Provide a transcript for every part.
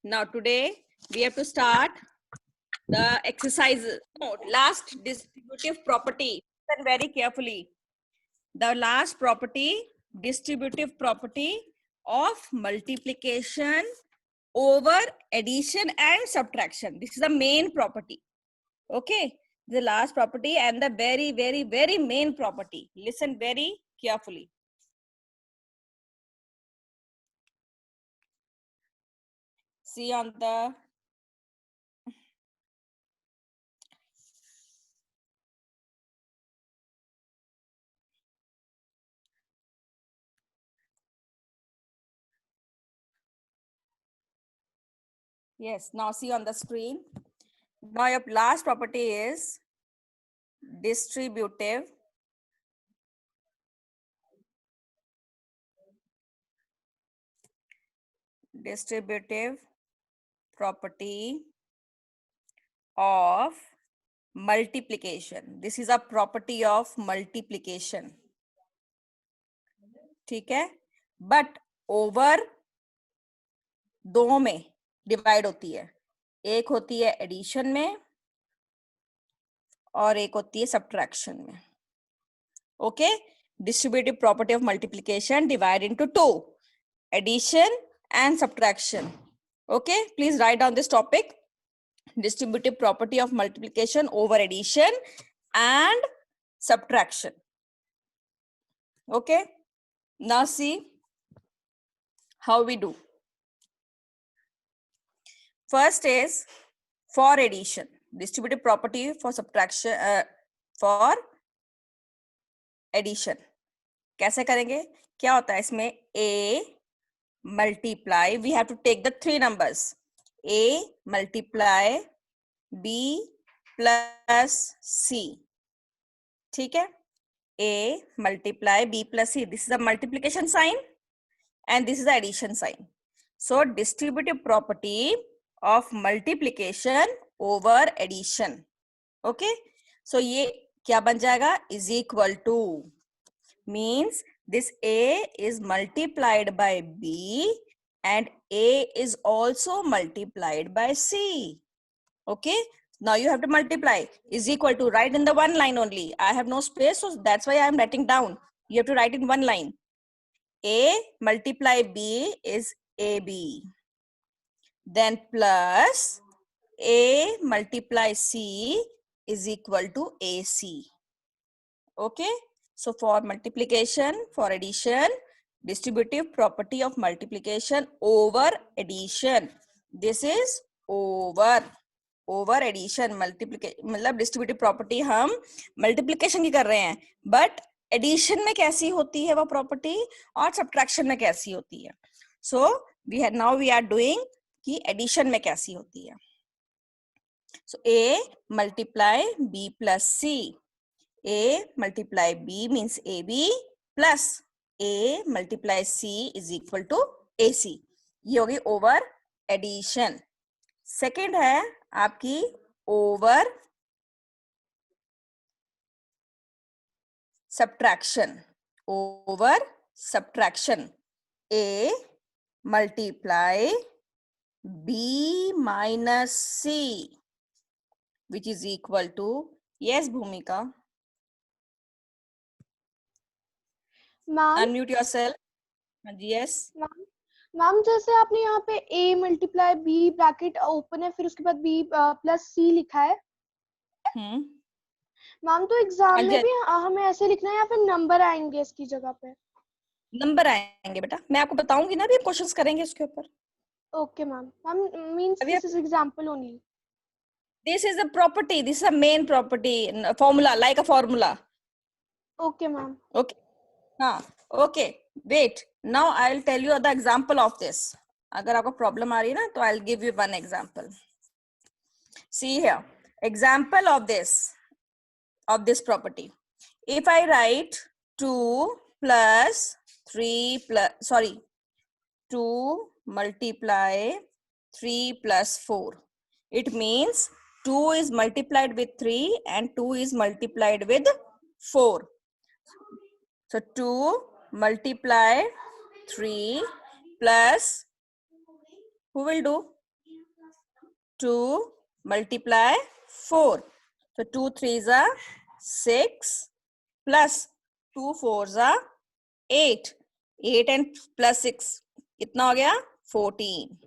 Now today we have to start the exercise. No, last distributive property. Listen very carefully. The last property, distributive property of multiplication over addition and subtraction. This is the main property. Okay, the last property and the very main property. Listen very carefully. See on the yes, now see on the screen. Now your last property is distributive property of multiplication. This is a property of multiplication. ठीक है, but over दो में divide होती है. एक होती है addition में और एक होती है सब्ट्रैक्शन में. Okay, distributive property of multiplication divide into two, addition and subtraction. Okay, please write down this topic: distributive property of multiplication over addition and subtraction. Okay, now see how we do. First is for addition, distributive property for subtraction, for addition. कैसे करेंगे? क्या होता है इसमें? A multiply, we have to take the three numbers. A multiply B plus C. ठीक है, A multiply B plus C. This is the multiplication sign and this is the addition sign. So distributive property of multiplication over addition. Okay, so ये क्या बन जाएगा? Is equal to, means this A is multiplied by B and A is also multiplied by C. Okay, now you have to multiply. Is equal to, write in the one line only. I have no space, so that's why I am writing down. You have to write in one line. A multiply B is AB. Then plus A multiply C is equal to AC. Okay, so for multiplication, for addition, distributive property of multiplication over addition. This is over addition. multiplication मतलब distributive property हम multiplication की कर रहे हैं, but addition में कैसी होती है वो property और subtraction में कैसी होती है. So now we are doing कि addition में कैसी होती है. So A multiply B plus C. A multiply B means AB plus A multiply C is equal to AC. ये होगी over addition. Second है आपकी over subtraction. Over subtraction. A multiply B minus C, which is equal to, yes Bhumika, ma'am unmute yourself. Yes ma'am जैसे आपने यहाँ पे A multiply B bracket open है, फिर उसके बाद B प्लस C लिखा है मैम, तो एग्जाम में भी हमें ऐसे लिखना है या फिर नंबर आएंगे इसकी जगह पे? नंबर आएंगे बेटा, मैं आपको बताऊंगी ना, अभी क्वेश्चंस करेंगे इसके ऊपर. Okay ma'am. Ma'am means this is example only. This is a property, this is a main property, formula, like a formula. Okay ma'am. Okay, okay, wait, now I'll tell you the example of this. अगर आपको problem आ रही है ना, तो I'll give you one example. See here, example of this property. If I write 2 plus 3 plus, sorry, 2 multiply 3 plus 4, it means 2 is multiplied with 3 and 2 is multiplied with 4. So 2 multiply 3 plus, who will do? 2 multiply 4. So 2 3s are 6 plus 2 4s are 8. 8 and plus 6 कितना हो गया 14.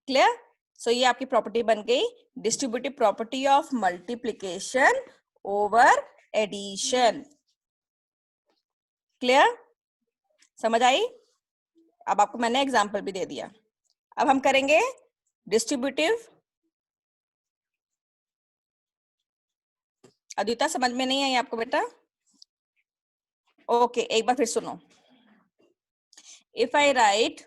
Clear. सो ये आपकी property बन गई distributive property of multiplication over addition. Clear. समझ आई. अब आपको मैंने एग्जांपल भी दे दिया. अब हम करेंगे डिस्ट्रीब्यूटिव. अद्विता समझ में नहीं आई आपको बेटा. ओके एक बार फिर सुनो. If I right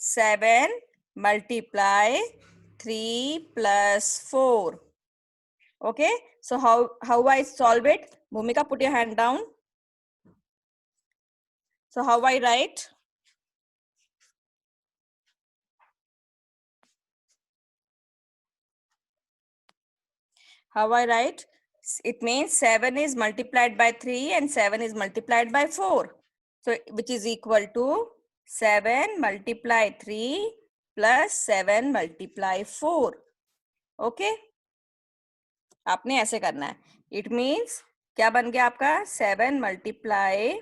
7 multiply 3 plus 4. Okay, so how I solve it? Bhumika, put your hand down. So how I write? How I write? It means 7 is multiplied by 3 and 7 is multiplied by 4. So which is equal to 7 multiply 3 plus 7 multiply 4. Okay? आपने ऐसे करना है. It means क्या बन गया आपका 7 multiply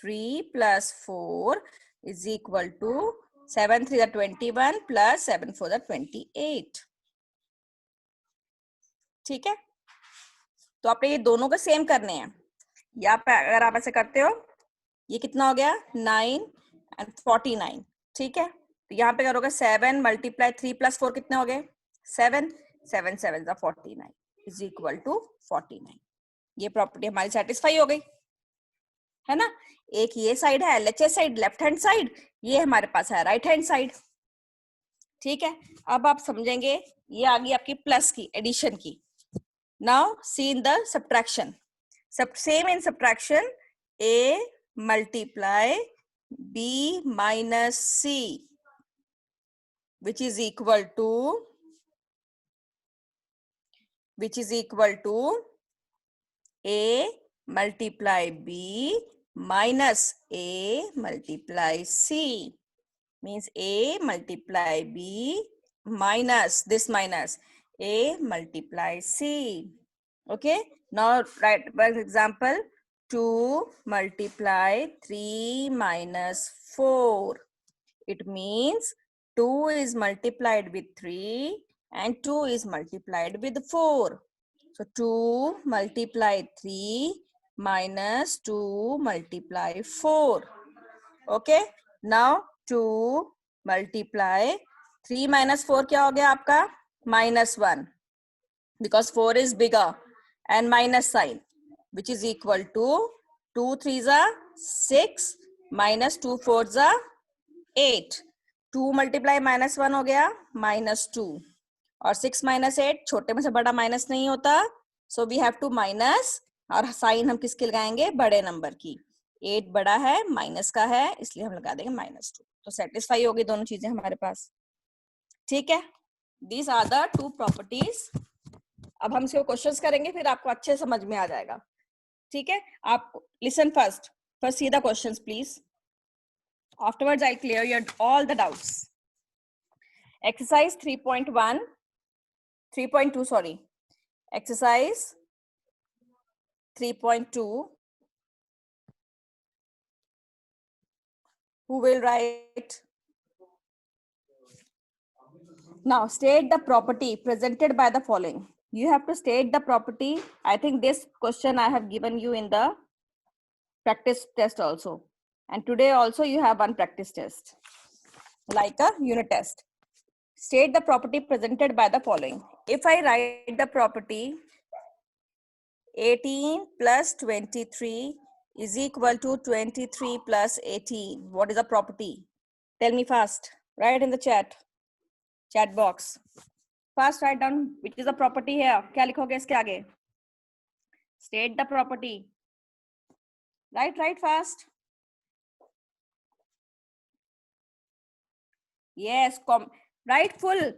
3 plus 4 is equal to 7 3 are 21 plus 7 4 are 28. ठीक है. तो आपने ये दोनों को सेम करने हैं. यहाँ पे अगर आप ऐसे करते हो ये कितना हो गया 9 and 49. ठीक है. तो यहाँ पे करोगे 7 multiply 3 plus 4 कितने हो गए 7. 7 7 are 49 is equal to 49. ये प्रॉपर्टी हमारी सेटिस्फाई हो गई है ना. एक ये साइड है LHS side left hand side, ये हमारे पास है राइट हैंड साइड. ठीक है. अब आप समझेंगे ये आ गई आपकी प्लस की एडिशन की. Now see in the subtraction. Same in subtraction A multiply B minus C which is equal to A multiply B minus A multiply C. Means A multiply B minus this minus A multiply C. Okay. Now write for example 2 multiply 3 minus 4. It means 2 is multiplied with 3 and 2 is multiplied with 4. So 2 multiply 3 minus 2 multiply 4. Okay. Now 2 multiply 3 minus 4 क्या हो गया आपका -1 because 4 is bigger and minus sign which is equal to 2 3s are 6 minus 2 4s are 8. 2 multiply -1 हो गया -2 और 6 minus 8 छोटे में से बड़ा माइनस नहीं होता. So we have to minus और साइन हम किसके लगाएंगे बड़े नंबर की. 8 बड़ा है माइनस का है इसलिए हम लगा देंगे -2. तो सेटिस्फाई होगी दोनों चीजें हमारे पास. ठीक है. These are the two properties. अब हम इसको क्वेश्चंस करेंगे फिर आपको अच्छे समझ में आ जाएगा. ठीक है. आप listen first see the questions please. Afterwards, I'll clear your all the doubts. Exercise 3.2, sorry. Exercise 3.2. Who will write? Now, state the property presented by the following. You have to state the property. I think this question I have given you in the practice test also. And today also you have one practice test, like a unit test. State the property presented by the following. If I write the property 18 plus 23 is equal to 23 plus 18. What is the property? Tell me fast. Write in the chat box. Fast write down which is the property here. क्या लिखोगे इसके आगे? State the property. Write fast. Yes, write full.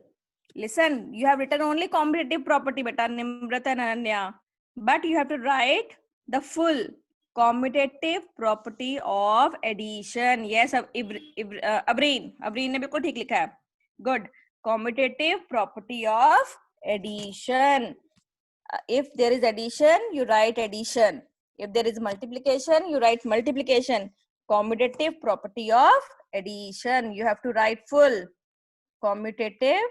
Listen, you have written only commutative property, beta Nimrata and Ananya. But you have to write the full. Commutative property of addition. Yes, Abreen ने बिल्कुल ठीक लिखा है. Good. Commutative property of addition. If there is addition, you write addition. If there is multiplication, you write multiplication. Commutative property of addition. You have to write full. Commutative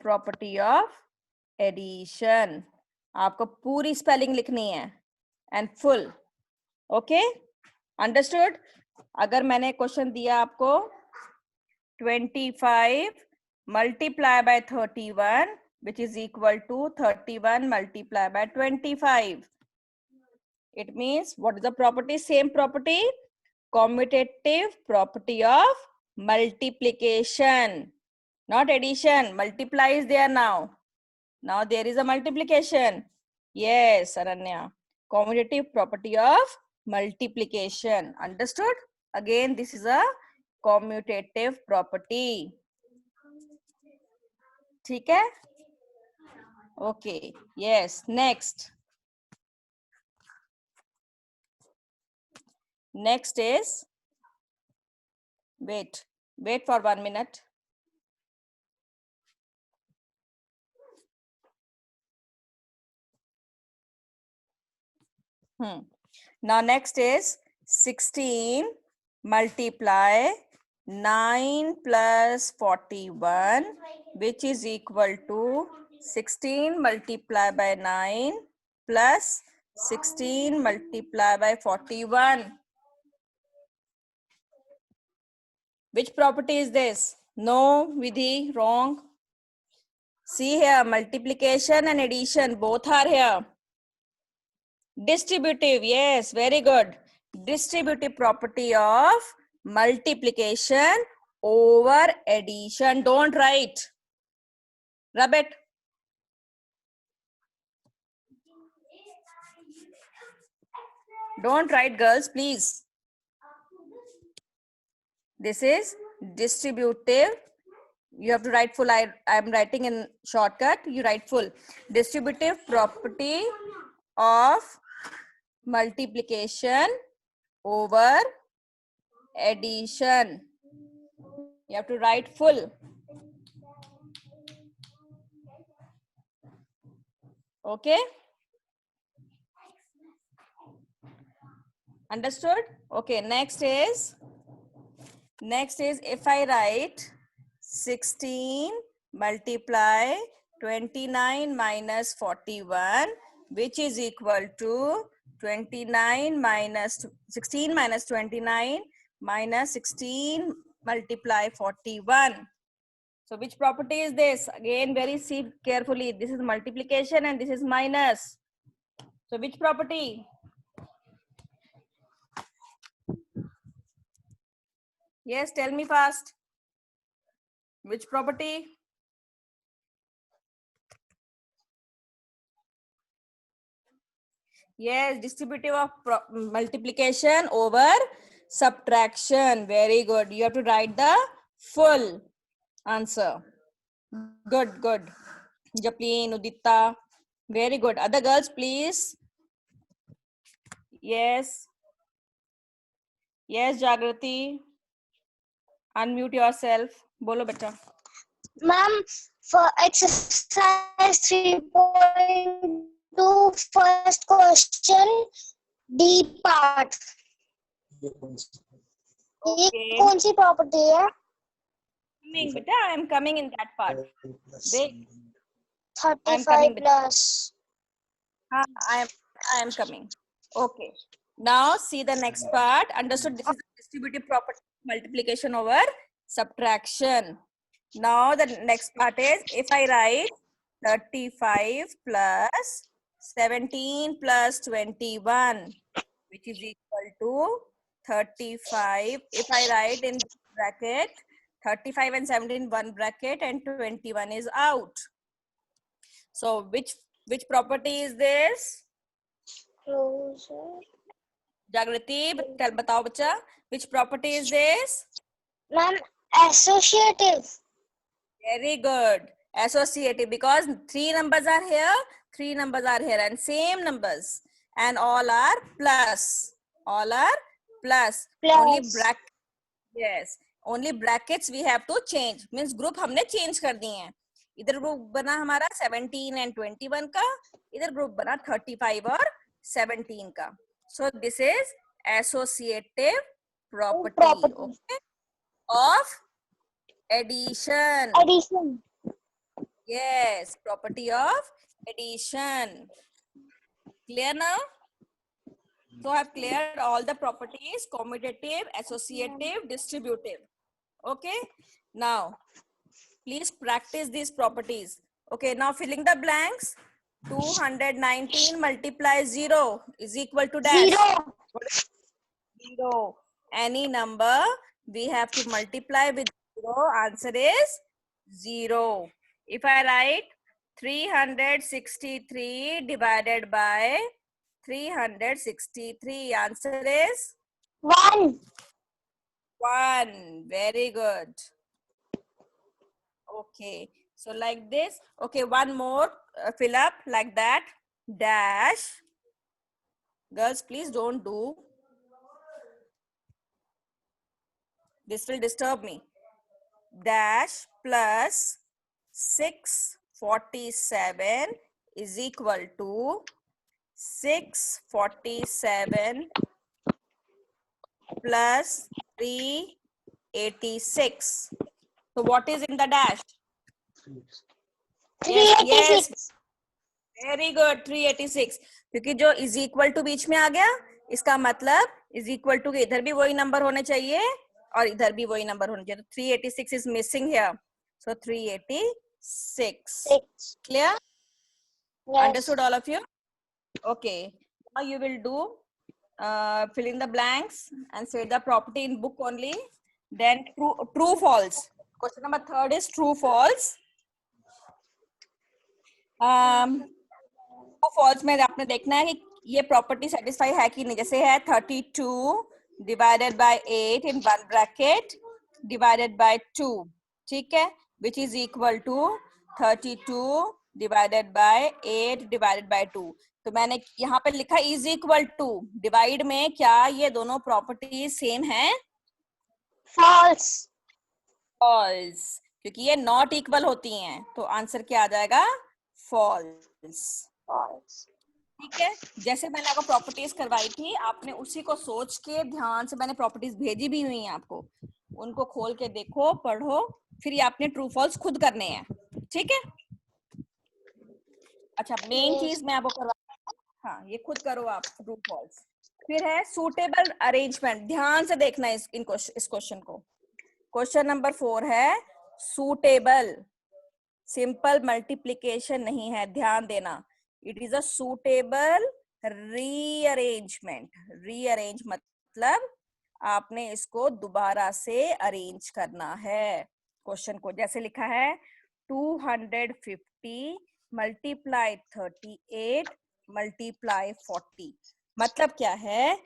property of addition. आपको पूरी spelling लिखनी है and full. Okay? Understood? अगर मैंने question दिया आपको 25 multiply by 31 which is equal to 31 multiply by 25. It means what is the property? Same property. Commutative property of multiplication. Not addition. Multiply is there now. Now there is a multiplication. Yes, Aranya. Commutative property of multiplication. Understood? Again, this is a commutative property. ठीक है? Okay. Yes. Next. Next is, wait for 1 minute. Now next is 16 multiply 9 plus 41 which is equal to 16 multiply by 9 plus 16 multiply by 41. Which property is this? No, Vidhi, wrong. See here, multiplication and addition both are here. Distributive, yes, very good. Distributive property of multiplication over addition. Don't write. Rub it. Don't write, girls, please. This is distributive. You have to write full. I am writing in shortcut. You write full. Distributive property of multiplication over addition. You have to write full. Okay? Understood? Okay, next is if I write 16 multiply 29 minus 41 which is equal to 29 minus 16 minus 29 minus 16 multiply 41. So which property is this? Again, very see carefully. This is multiplication and this is minus. So which property? Yes, tell me fast. Which property? Yes, distributive of multiplication over subtraction. Very good. You have to write the full answer. Good, good. Japleen, Udita. Very good. Other girls, please. Yes. Yes, Jagrati. Unmute yourself. Bolo beta. Ma'am, for exercise 3.2 first question D part. ये कौन सी property है? Coming, beta. I am coming in that part. Wait. 35 plus. I am coming. Okay. Now see the next part. Understood? This is distributive property multiplication over subtraction. Now the next part is if I write 35 plus 17 plus 21 which is equal to 35. If I write in bracket 35 and 17 in one bracket and 21 is out. So which property is this? Closer. Jagrati, batao bacha. Which property is this? Ma'am, associative. Very good. associative, because 3 numbers are here, 3 numbers are here, and same numbers, and all are plus. All are plus. Only Plus. bracket. Yes, only brackets we have to change. Means group हमने change कर दिए हैं. इधर group बना हमारा 17 and 21 का, इधर group बना 35 और 17 का. So this is associative property. Property. Okay, of addition. Addition. Yes, property of addition. Clear now? So I have cleared all the properties: commutative, associative, distributive. Okay, now please practice these properties. Okay, now filling the blanks. 219 multiply 0 is equal to dash. 0. 0. Any number we have to multiply with 0. Answer is 0. If I write 363 divided by 363, answer is 1. 1. Very good. Okay, so like this. Okay, one more fill up like that. Dash. Girls, please don't do. This will disturb me. Dash plus 647 is equal to 647 plus 386. So what is in the dash? 386. Yes. Very good, 386. क्योंकि जो is equal to बीच में आ गया, इसका मतलब is equal to के इधर भी वही नंबर होने चाहिए और इधर भी वही नंबर होने चाहिए. तो 386 is missing here. So 386. 6. Clear? Yes. Understood all of you? Okay. Now you will do fill in the blanks and say the property in book only. Then true false. Question number 3 is true false. True false में आपने देखना है कि ये property satisfy है कि नहीं. जैसे है 32 divided by 8 in one bracket divided by 2. ठीक है, which is equal to 32 divided by 8 divided by 2. तो मैंने यहाँ पे लिखा is equal to. डिवाइड में क्या ये दोनों प्रॉपर्टी सेम है? False. फॉल्स, क्योंकि ये नॉट इक्वल होती हैं. तो आंसर क्या आ जाएगा? फॉल्स. False. ठीक है, जैसे मैंने आपको प्रॉपर्टीज करवाई थी, आपने उसी को सोच के ध्यान से, मैंने प्रॉपर्टीज भेजी भी हुई हैं आपको, उनको खोल के देखो, पढ़ो, फिर ये आपने ट्रू फॉल्स खुद करने हैं. ठीक है. अच्छा, मेन चीज मैं आपको करवा, हाँ ये खुद करो आप ट्रू फॉल्स. फिर है सूटेबल अरेंजमेंट. ध्यान से देखना इस क्वेश्चन को. क्वेश्चन नंबर 4 है सूटेबल. सिंपल मल्टीप्लिकेशन नहीं है, ध्यान देना. It is a suitable rearrangement. Rearrange मतलब आपने इसको दोबारा से अरेंज करना है. क्वेश्चन को जैसे लिखा है 250 मल्टीप्लाई 38 मल्टीप्लाई 40. मतलब क्या है?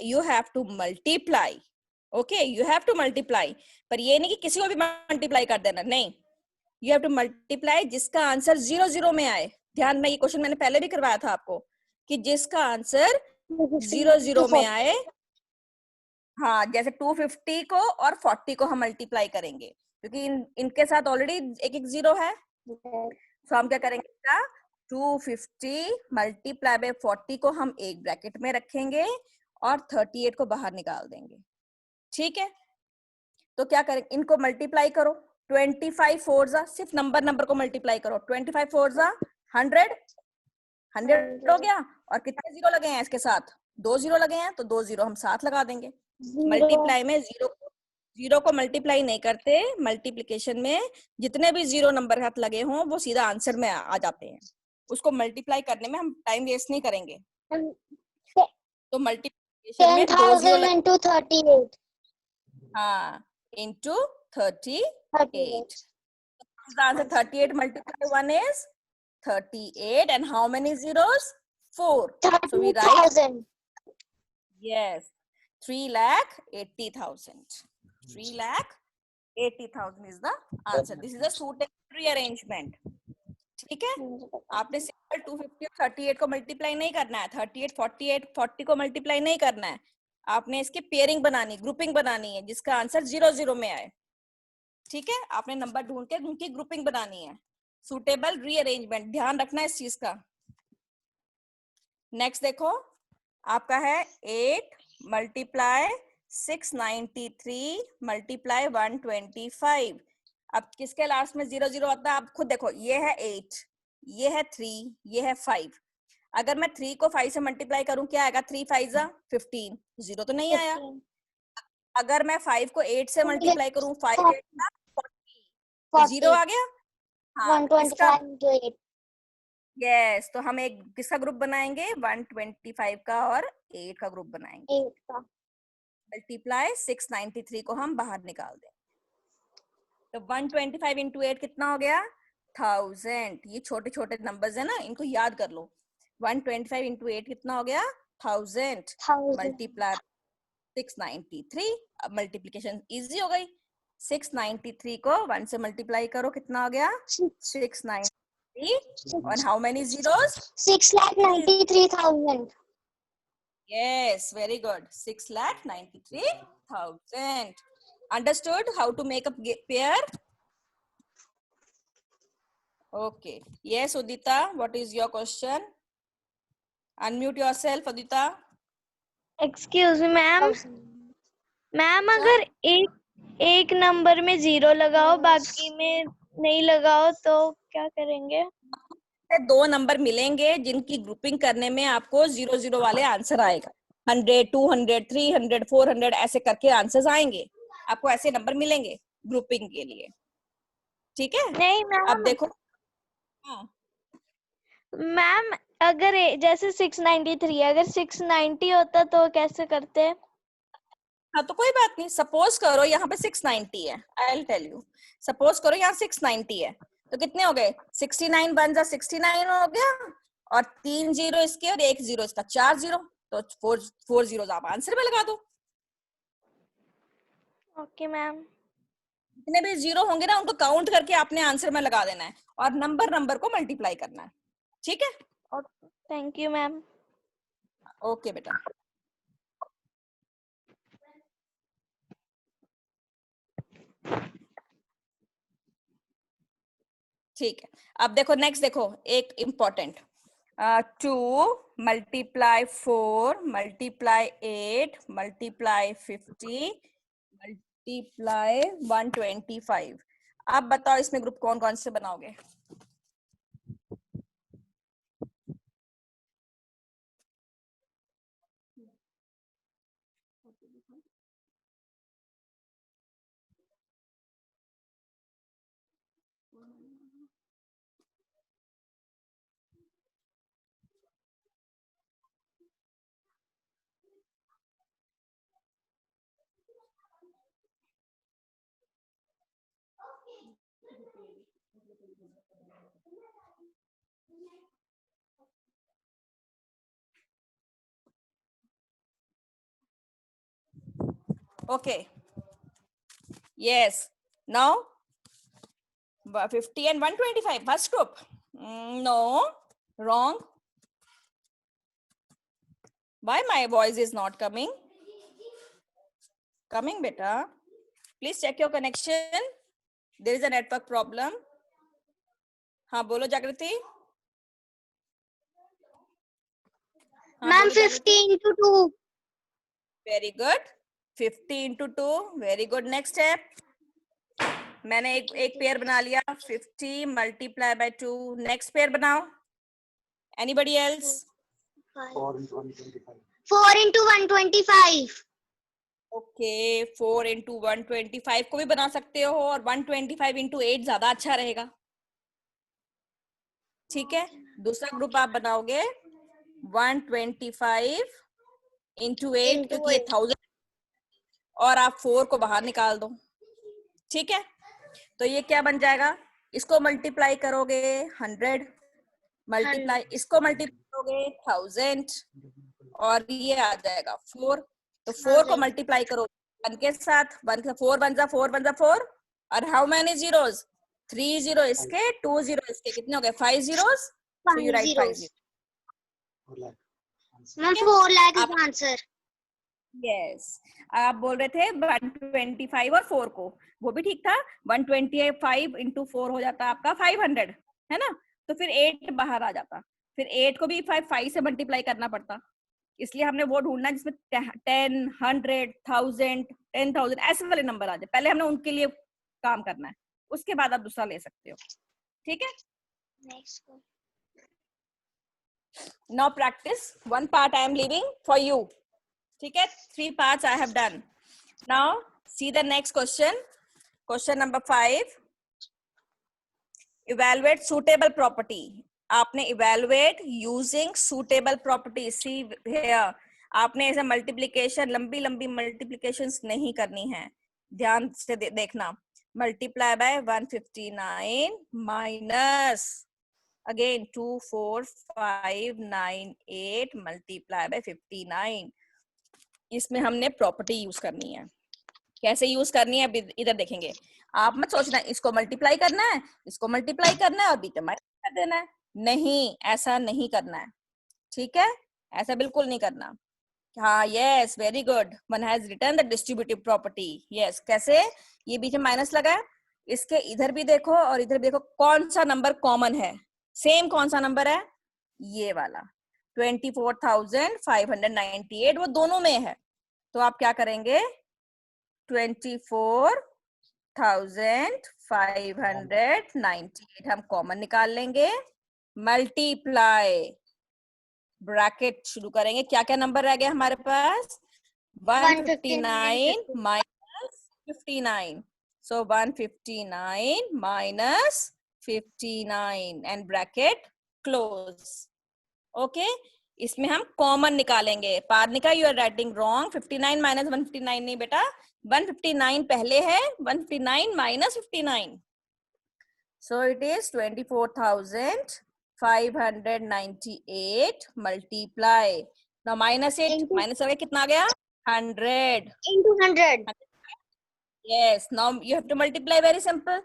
You have to multiply. Okay, you have to multiply, पर ये नहीं कि किसी को भी मल्टीप्लाई कर देना, नहीं. यू हैव टू मल्टीप्लाई जिसका आंसर 0 0 में आए. ध्यान में, ये क्वेश्चन मैंने पहले भी करवाया था आपको कि जिसका आंसर 0 0 में आए. हाँ, जैसे 250 को और 40 को हम मल्टीप्लाई करेंगे, क्योंकि इनके साथ ऑलरेडी एक एक 0 है. तो हम क्या करेंगे, 250 मल्टीप्लाई बाय 40 को हम एक ब्रैकेट में रखेंगे और 38 को बाहर निकाल देंगे. ठीक है, तो क्या करें, इनको मल्टीप्लाई करो. 25 4 जा, सिर्फ नंबर को मल्टीप्लाई करो. 25 4 जा 100 हो गया. और कितने 0 लगे हैं इसके साथ? 2 0 लगे हैं, तो 2 0 हम साथ लगा देंगे. मल्टीप्लाई में 0 को मल्टीप्लाई नहीं करते. मल्टीप्लिकेशन में जितने भी 0 नंबर हाथ लगे हों वो सीधा आंसर में आ जाते हैं. उसको मल्टीप्लाई करने में हम टाइम वेस्ट नहीं करेंगे. तो मल्टीप्लिकेशन में 10,000 into 38. हाँ, into 38. The answer 38 multiplied 1 is 38. And how many zeros? 4. So we write 30,000. yes, 3,80,000. 3,80,000 is the answer. This is a suitable rearrangement, ठीक है। आपने सिंपल 250 और 38 को मल्टीप्लाई नहीं करना है, 38 48 40 को मल्टीप्लाई नहीं करना है, आपने इसकी पेयरिंग बनानी, ग्रुपिंग बनानी है जिसका आंसर 0 0 में आए, ठीक है। आपने नंबर ढूंढ के उनकी ग्रुपिंग बनानी है, सुटेबल रीअरेंजमेंट, ध्यान रखना है इस चीज का। नेक्स्ट देखो, आपका है 8 मल्टीप्लाई 693 मल्टीप्लाई 125। अब किसके लास्ट में 0 0 आता है, आप खुद देखो, ये है 8, ये है 3, ये है 5। अगर मैं 3 को 5 से मल्टीप्लाई करूं क्या आएगा, 3 5 जा 15, 0 तो नहीं आया। अगर मैं 5 को 8 से मल्टीप्लाई करूं, 5 8 जा 40, 0 आ गया। हाँ, 125 into 8. यस, तो हम एक किसका ग्रुप बनाएंगे, 125 का और 8 का ग्रुप बनाएंगे। 8 का. मल्टीप्लाई 693 को हम बाहर निकाल दें, तो 125 इंटू 8 कितना हो गया, 1000। ये छोटे छोटे नंबर्स है ना, इनको याद कर लो। 125 इंटू 8 कितना हो गया, 1000 मल्टीप्लाई 693। अब मल्टीप्लिकेशन इजी हो गई, 693 को 1 से मल्टीप्लाई करो, कितना हो गया 693, और how many zeros, 693,000. yes, very good, 693,000. Understood how to make a pair? Okay, yes Udita, what is your question? Unmute yourself Udita. Excuse me ma'am, ma'am अगर एक नंबर में 0 लगाओ बाकी में नहीं लगाओ तो क्या करेंगे? दो नंबर मिलेंगे जिनकी ग्रुपिंग करने में आपको 0 0 वाले आंसर आएगा, 100 200 300 400 ऐसे करके आंसर्स आएंगे, आपको ऐसे नंबर मिलेंगे ग्रुपिंग के लिए, ठीक है। नहीं मैम, अब देखो, हाँ मैम अगर जैसे 693 अगर 690 होता तो कैसे करते? हाँ, तो कोई बात नहीं, सपोज करो यहाँ पे 690 है, I will tell you. Suppose करो यहाँ 690 है, तो कितने हो गए, 69 बन जा 69 हो गया, और 3 0 इसके और 1 0 इसका, 4 0, तो 4 0 आप आंसर में लगा दो। Okay ma'am. जितने भी 0 होंगे ना उनको काउंट करके आपने आंसर में लगा देना है, और नंबर को मल्टीप्लाई करना है, ठीक है। Thank you ma'am. ओके बेटा, ठीक है। अब देखो नेक्स्ट, देखो एक important, 2 multiply 4 multiply 8 multiply 50 multiply 125। आप बताओ इसमें ग्रुप कौन कौन से बनाओगे? Okay. Yes. Now 50 and 125. First group. No. Wrong. Why my voice is not coming? Coming, beta. Please check your connection. There is a network problem. हाँ बोलो जागृति। Ma'am, 50 into 2. Very good. 50 into 2. Very good. Next step. मैंने एक pair बना लिया, 50 multiply by 2। Next pair बनाओ। Anybody else? 4 into 125. Okay, 4 into 125 को भी बना सकते हो, और 125 into 8 ज्यादा अच्छा रहेगा, ठीक है। दूसरा ग्रुप आप बनाओगे 125 into 8, क्योंकि ये 1000, और आप 4 को बाहर निकाल दो, ठीक है। तो ये क्या बन जाएगा, इसको मल्टीप्लाई करोगे 100, मल्टीप्लाई इसको मल्टीप्लाई करोगे 1000, और ये आ जाएगा 4। तो 4 को मल्टीप्लाई करो 1 के साथ, 1 4 बन जा 4 बन जा 4, और हाउ मेनी जीरोस, 3 0 इसके, 2 0 इसके, कितने हो गए? 5 zeros. So you write 5 zeros. Ma'am, 4 lakh is आप the answer. यस आप बोल रहे थे 125 और 4 को, वो भी ठीक था. 125 into 4 हो जाता आपका 500, है ना? तो फिर 8 बाहर आ जाता, फिर 8 को भी 5 से मल्टीप्लाई करना पड़ता. इसलिए हमने वो ढूंढना जिसमें 10, 100, 1000, 10,000 ऐसे वाले नंबर आ जाए. पहले हमने उनके लिए काम करना है, उसके बाद आप दूसरा ले सकते हो. ठीक है? Next one. Now practice. One part I am leaving for you. ठीक है? 3 parts I have done. Now see the next question. Question number 5. Evaluate suitable property. आपने evaluate using suitable property. See here. आपने ऐसे multiplication, लंबी लंबी multiplications नहीं करनी है. ध्यान से देखना. Multiply by 159 minus again 24598 multiply by 59. इसमें हमने प्रॉपर्टी यूज करनी है. कैसे यूज करनी है इधर देखेंगे. आप मत सोचना इसको मल्टीप्लाई करना है, इसको मल्टीप्लाई करना है और बीच में माइनस कर देना है. नहीं, ऐसा नहीं करना है. ठीक है? ऐसा बिल्कुल नहीं करना. हाँ, yes, very good. One has return the distributive property. Yes, कैसे? ये बीच में माइनस लगा है, इसके इधर भी देखो और इधर भी देखो कौन सा नंबर कॉमन है. सेम कौन सा नंबर है? ये वाला 24,598, वो दोनों में है. तो आप क्या करेंगे? 24,598 हम कॉमन निकाल लेंगे. मल्टीप्लाई, ब्रैकेट शुरू करेंगे. क्या क्या नंबर रह गया हमारे पास? 159 minus 59. So 159 minus 59 and bracket close. Okay? इसमें हम कॉमन निकालेंगे. Parnika you are writing wrong. 59 minus 159 नहीं बेटा, 159 पहले है, 159 minus 59. So it is 24,598 multiply. Now minus it. Minus हो गया, कितना आ गया? 100. Into 100. Yes. Now you have to multiply. Very simple.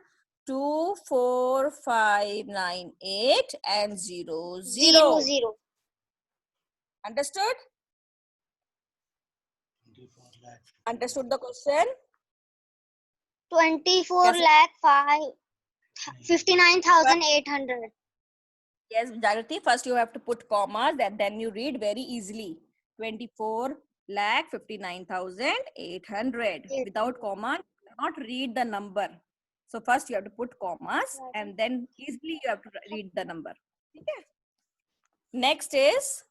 24598 and 0 0. 0. Understood? Understood the question? 24 lakh 59,800. Yes, Jagrati. First you have to put commas, then you read very easily. 24,59,800. Without comma, you cannot read the number. So first you have to put commas and then easily you have to read the number. Okay? Next is,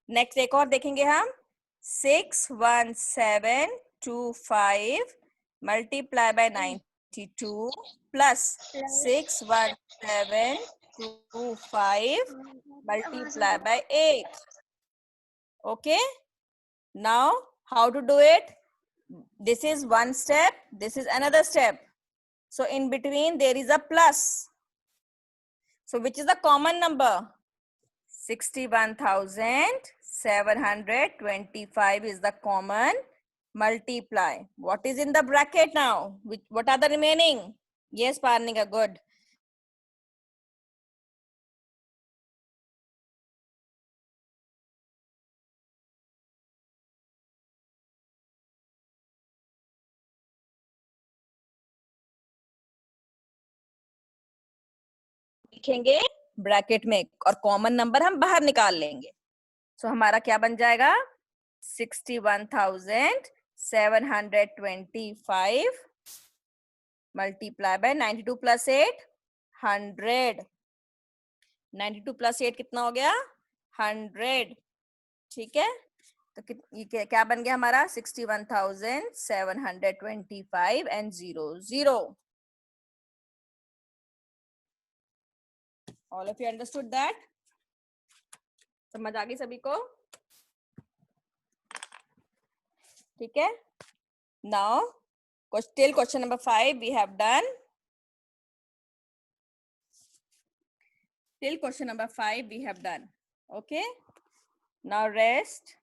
next एक और देखेंगे हम. 61725 multiply by 92 plus 61725 multiply by 8. Okay? Now how to do it? This is one step, this is another step. So in between there is a plus. So which is the common number? 61,725 is the common. Multiply. What is in the bracket now? What are the remaining? Yes, Parnika, good. लिखेंगे bracket में और common number हम बाहर निकाल लेंगे. सो हमारा क्या बन जाएगा? 61,725 multiply by 92 plus 8 100. 92 plus 8 कितना हो गया? 100. ठीक है? तो ये क्या बन गया हमारा? 61,725 and 0 0. All of you understood that? समझ आ गई सभी को? ठीक है? Now, till question number 5 we have done. Till question number 5 we have done. Okay? Now rest.